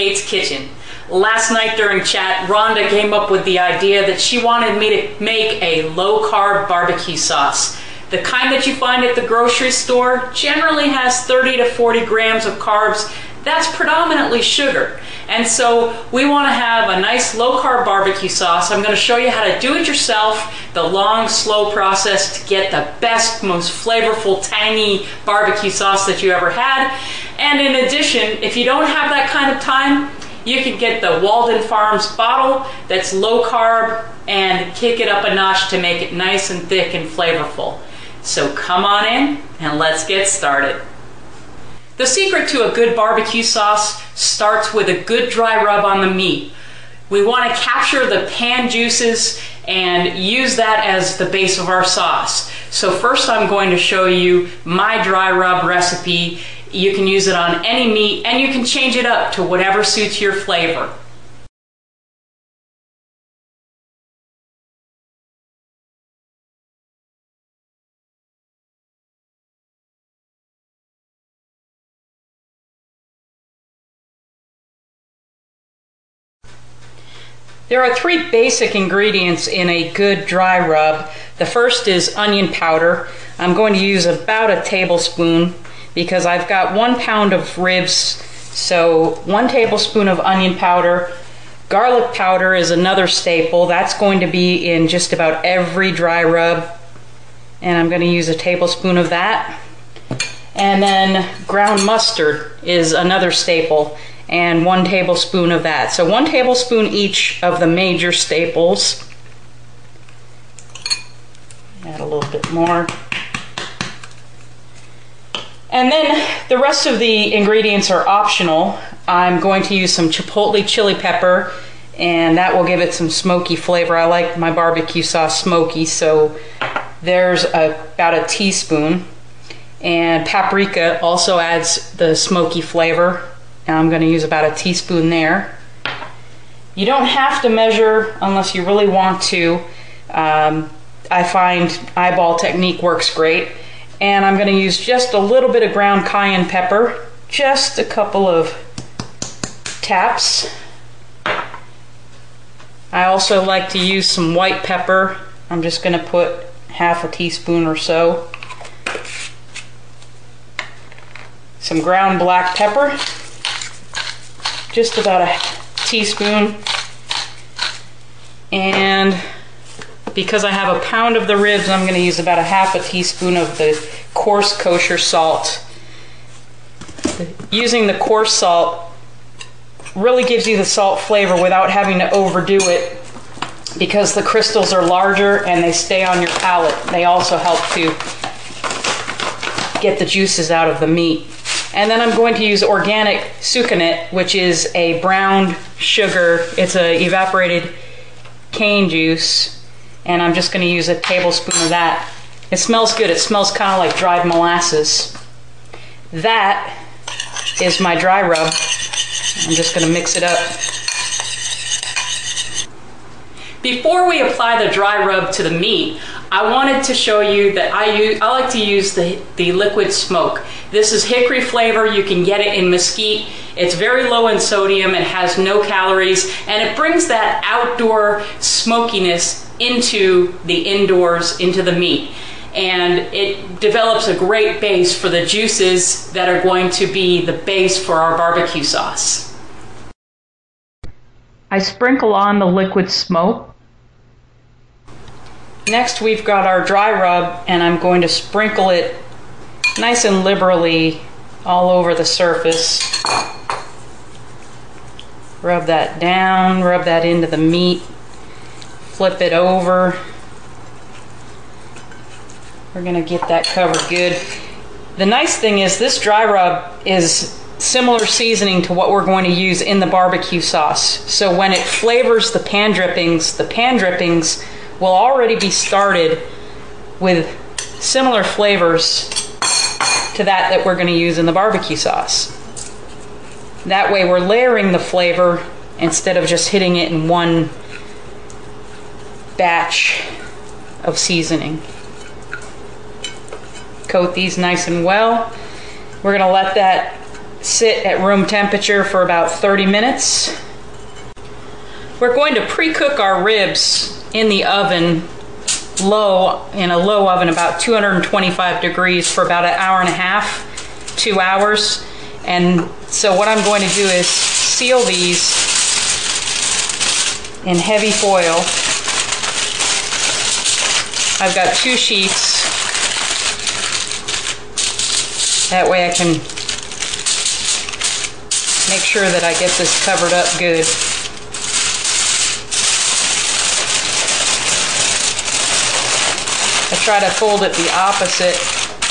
Kate's Kitchen. Last night during chat, Rhonda came up with the idea that she wanted me to make a low-carb barbecue sauce. The kind that you find at the grocery store generally has 30 to 40 grams of carbs. That's predominantly sugar. And so we want to have a nice low-carb barbecue sauce. I'm going to show you how to do it yourself, the long, slow process to get the best, most flavorful, tangy barbecue sauce that you ever had. And in addition, if you don't have that kind of time, you can get the Walden Farms bottle that's low carb and kick it up a notch to make it nice and thick and flavorful. So come on in and let's get started. The secret to a good barbecue sauce starts with a good dry rub on the meat. We want to capture the pan juices and use that as the base of our sauce. So first I'm going to show you my dry rub recipe. You can use it on any meat and you can change it up to whatever suits your flavor. There are three basic ingredients in a good dry rub. The first is onion powder. I'm going to use about a tablespoon because I've got 1 pound of ribs, so 1 tablespoon of onion powder. Garlic powder is another staple. That's going to be in just about every dry rub, and I'm going to use a tablespoon of that. And then ground mustard is another staple, and 1 tablespoon of that. So 1 tablespoon each of the major staples. Add a little bit more. And then the rest of the ingredients are optional. I'm going to use some chipotle chili pepper, and that will give it some smoky flavor. I like my barbecue sauce smoky, so there's about a teaspoon. And paprika also adds the smoky flavor. And I'm going to use about a teaspoon there. You don't have to measure unless you really want to. I find eyeball technique works great. And I'm going to use just a little bit of ground cayenne pepper, just a couple of taps. I also like to use some white pepper. I'm just going to put half a teaspoon or so. Some ground black pepper, just about a teaspoon. And because I have 1 pound of the ribs, I'm going to use about a half a teaspoon of the coarse kosher salt. Using the coarse salt really gives you the salt flavor without having to overdo it, because the crystals are larger and they stay on your palate. They also help to get the juices out of the meat. And then I'm going to use organic sucanat, which is a brown sugar. It's a evaporated cane juice. And I'm just going to use a tablespoon of that. It smells good. It smells kind of like dried molasses. That is my dry rub. I'm just going to mix it up. Before we apply the dry rub to the meat, I wanted to show you that I like to use the liquid smoke. This is hickory flavor. You can get it in mesquite. It's very low in sodium. It has no calories, and it brings that outdoor smokiness into the indoors, into the meat. And it develops a great base for the juices that are going to be the base for our barbecue sauce. I sprinkle on the liquid smoke. Next we've got our dry rub, and I'm going to sprinkle it nice and liberally all over the surface. Rub that down, rub that into the meat, flip it over. We're going to get that covered good. The nice thing is this dry rub is similar seasoning to what we're going to use in the barbecue sauce. So when it flavors the pan drippings will already be started with similar flavors to that we're going to use in the barbecue sauce. That way we're layering the flavor instead of just hitting it in one batch of seasoning. Coat these nice and well. We're going to let that sit at room temperature for about 30 minutes. We're going to pre-cook our ribs in the oven in a low oven, about 225 degrees for about an hour and a half, 2 hours. And so what I'm going to do is seal these in heavy foil. I've got 2 sheets. That way I can make sure that I get this covered up good. I try to fold it the opposite,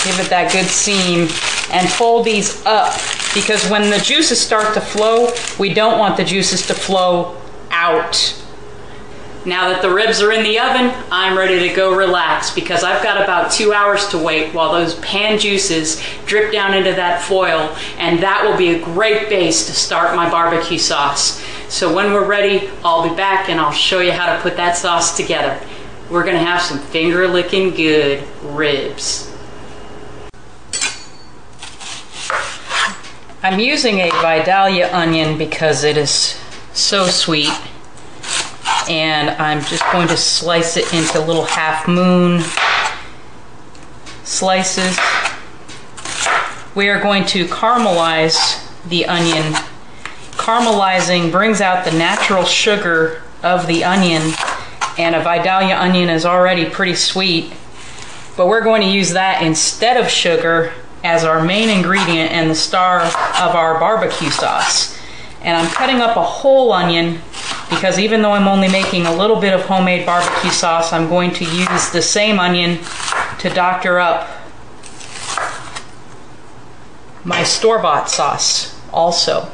give it that good seam, and fold these up, because when the juices start to flow, we don't want the juices to flow out. Now that the ribs are in the oven, I'm ready to go relax, because I've got about 2 hours to wait while those pan juices drip down into that foil, and that will be a great base to start my barbecue sauce. So when we're ready, I'll be back and I'll show you how to put that sauce together. We're gonna have some finger-licking good ribs. I'm using a vidalia onion because it is so sweet, and I'm just going to slice it into little half-moon slices. We are going to caramelize the onion. Caramelizing brings out the natural sugar of the onion, and a vidalia onion is already pretty sweet, but we're going to use that instead of sugar as our main ingredient and the star of our barbecue sauce. And I'm cutting up a whole onion because even though I'm only making a little bit of homemade barbecue sauce, I'm going to use the same onion to doctor up my store-bought sauce also.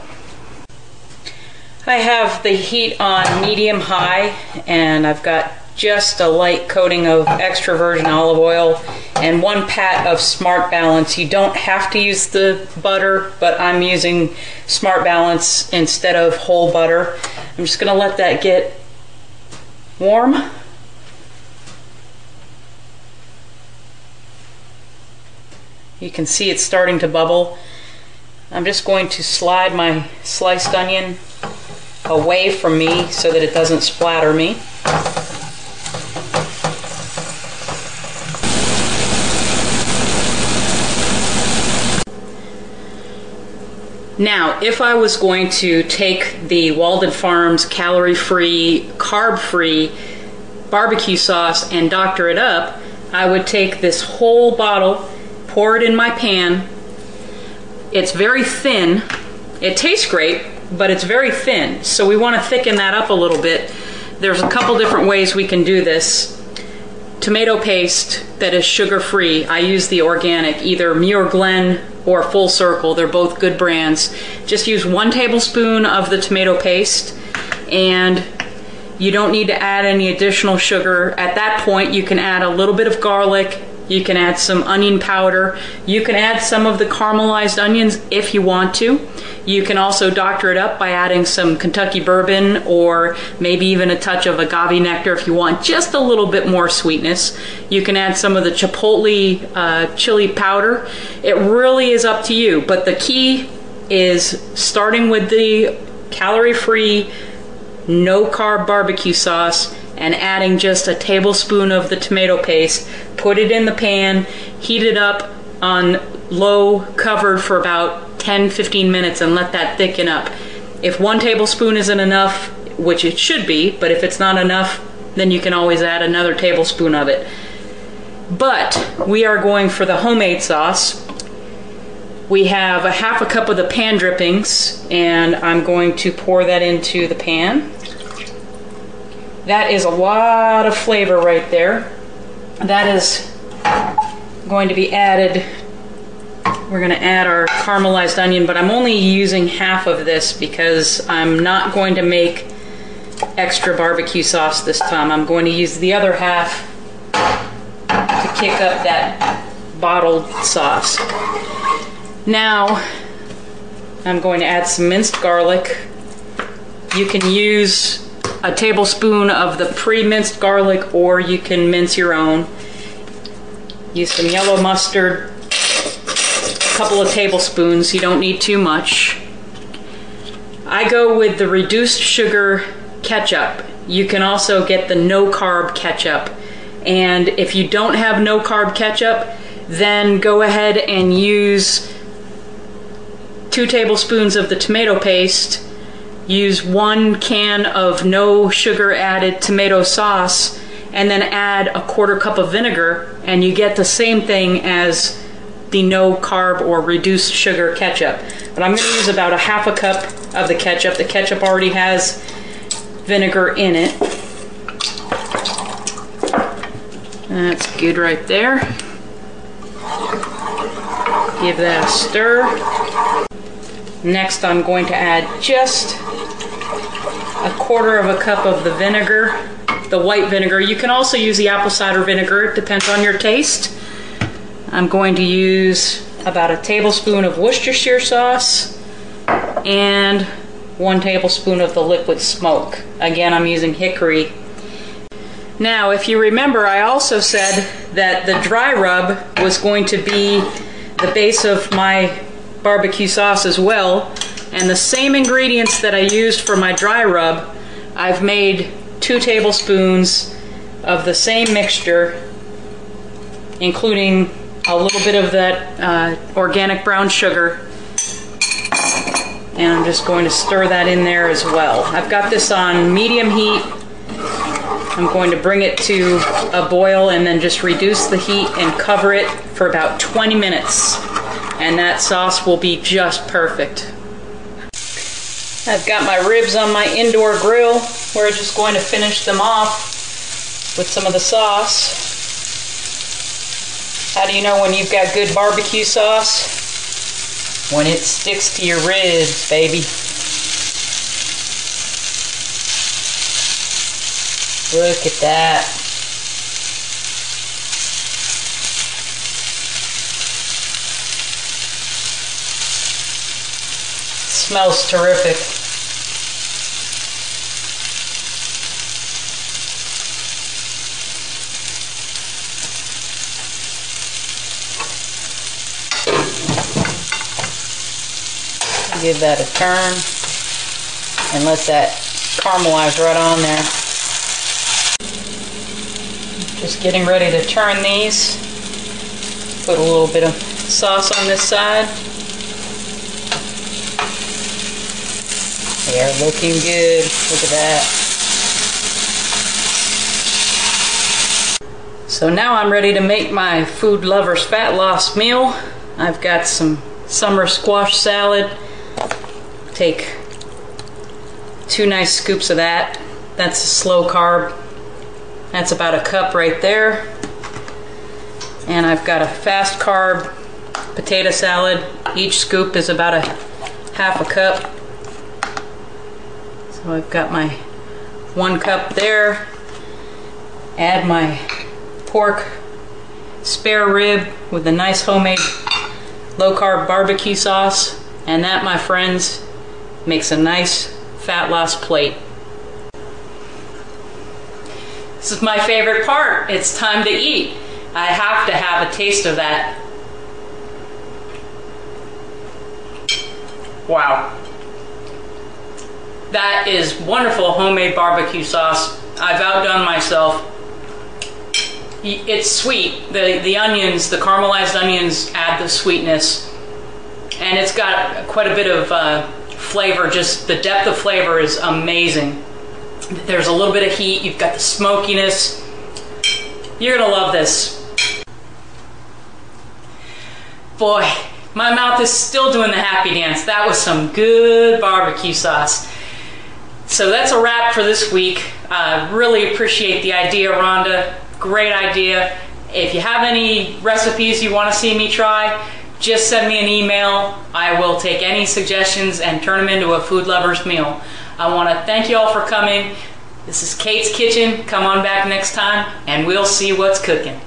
I have the heat on medium-high, and I've got just a light coating of extra virgin olive oil and 1 pat of Smart Balance. You don't have to use the butter, but I'm using Smart Balance instead of whole butter. I'm just gonna let that get warm. You can see it's starting to bubble. I'm just going to slide my sliced onion away from me so that it doesn't splatter me. Now, if I was going to take the Walden Farms calorie-free, carb-free barbecue sauce and doctor it up, I would take this whole bottle, pour it in my pan. It's very thin. It tastes great, but it's very thin, so we want to thicken that up a little bit. There's a couple different ways we can do this. Tomato paste that is sugar-free. I use the organic, either Muir Glen or Full Circle. They're both good brands. Just use 1 tablespoon of the tomato paste, and you don't need to add any additional sugar. At that point, you can add a little bit of garlic. You can add some onion powder. You can add some of the caramelized onions if you want to. You can also doctor it up by adding some Kentucky bourbon or maybe even a touch of agave nectar if you want just a little bit more sweetness. You can add some of the chipotle chili powder. It really is up to you, but the key is starting with the calorie-free, no-carb barbecue sauce and adding just a tablespoon of the tomato paste. Put it in the pan, heat it up on low, covered for about 10-15 minutes, and let that thicken up. If 1 tablespoon isn't enough, which it should be, but if it's not enough, then you can always add another tablespoon of it. But we are going for the homemade sauce. We have a half a cup of the pan drippings, and I'm going to pour that into the pan. That is a lot of flavor right there. That is going to be added. We're going to add our caramelized onion, but I'm only using half of this because I'm not going to make extra barbecue sauce this time. I'm going to use the other half to kick up that bottled sauce. Now, I'm going to add some minced garlic. You can use a tablespoon of the pre-minced garlic, or you can mince your own. Use some yellow mustard. couple of tablespoons. You don't need too much. I go with the reduced sugar ketchup. You can also get the no carb ketchup. And if you don't have no carb ketchup, then go ahead and use 2 tablespoons of the tomato paste. Use 1 can of no sugar added tomato sauce, and then add a 1/4 cup of vinegar, and you get the same thing as the no carb or reduced sugar ketchup. But I'm going to use about a 1/2 cup of the ketchup. The ketchup already has vinegar in it. That's good right there. Give that a stir. Next, I'm going to add just a 1/4 cup of the vinegar, the white vinegar. You can also use the apple cider vinegar, it depends on your taste. I'm going to use about a tablespoon of Worcestershire sauce and 1 tablespoon of the liquid smoke. Again, I'm using hickory. Now, if you remember, I also said that the dry rub was going to be the base of my barbecue sauce as well. And the same ingredients that I used for my dry rub, I've made 2 tablespoons of the same mixture, including a little bit of that organic brown sugar. And I'm just going to stir that in there as well. I've got this on medium heat. I'm going to bring it to a boil and then just reduce the heat and cover it for about 20 minutes. And that sauce will be just perfect. I've got my ribs on my indoor grill. We're just going to finish them off with some of the sauce. How do you know when you've got good barbecue sauce? When it sticks to your ribs, baby. Look at that. Smells terrific. Give that a turn and let that caramelize right on there. Just getting ready to turn these. Put a little bit of sauce on this side. They are looking good. Look at that. So now I'm ready to make my food lover's fat loss meal. I've got some summer squash salad. Take 2 nice scoops of that. That's a slow carb. That's about a cup right there. And I've got a fast carb potato salad. Each scoop is about a 1/2 cup. So I've got my 1 cup there. Add my pork spare rib with a nice homemade low carb barbecue sauce. And that, my friends, makes a nice fat loss plate. This is my favorite part. It's time to eat. I have to have a taste of that. Wow. That is wonderful homemade barbecue sauce. I've outdone myself. It's sweet. The onions, the caramelized onions add the sweetness. And it's got quite a bit of flavor. Just the depth of flavor is amazing. There's a little bit of heat. You've got the smokiness. You're gonna love this. Boy, my mouth is still doing the happy dance. That was some good barbecue sauce. So that's a wrap for this week. Really appreciate the idea, Rhonda. Great idea. If you have any recipes you want to see me try, just send me an email. I will take any suggestions and turn them into a food lover's meal. I want to thank you all for coming. This is Kate's Kitchen. Come on back next time and we'll see what's cooking.